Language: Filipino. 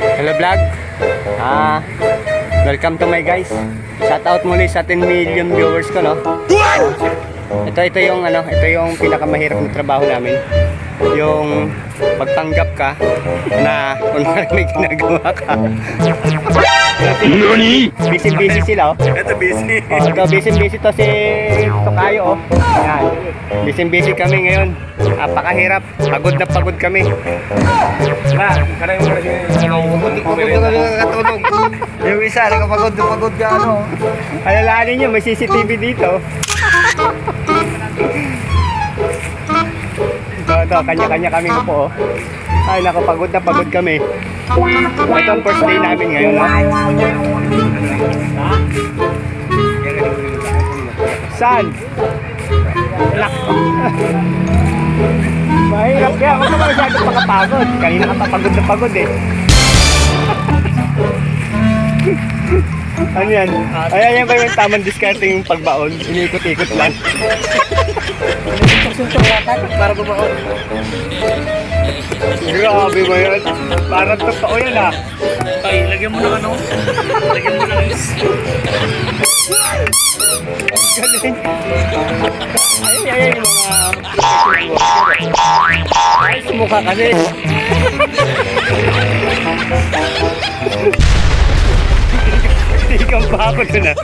Hello vlog. Welcome to my guys. Shout out muli sa 10 million viewers ko, no. Ito yung pinakamahirap na trabaho namin. Yung pagpanggap ka na kung may ginagawa ka. Busy sila, oh. Ito busy. Ito busy to si Tokayo, oh. Yan. Busy kami ngayon. Napakahirap. Pagod na pagod kami. Yung isa, nakapagod ka ano. Alalahanin nyo, may CCTV dito. Ito, kanya-kanya kami po, oh. Ay, nakapagod na pagod kami. Ito ang first day namin ngayon, no? Saan? Lak. Mahirap kaya, huwag naman masyadong makapagod. Kanina ka pa pagod na pagod, eh. Ano yan? Ayan ba yung tamang diskarte yung pagbaon? Iniikot-ikot lang. Para bumaon. Grabe ba yan? Parang totoo yan, ah. Ay, lagyan mo ng ano. Lagyan mo ng is. Galing. Ayun yung mga ay, sumukha kasi. Ikaw pa ako dun, ah.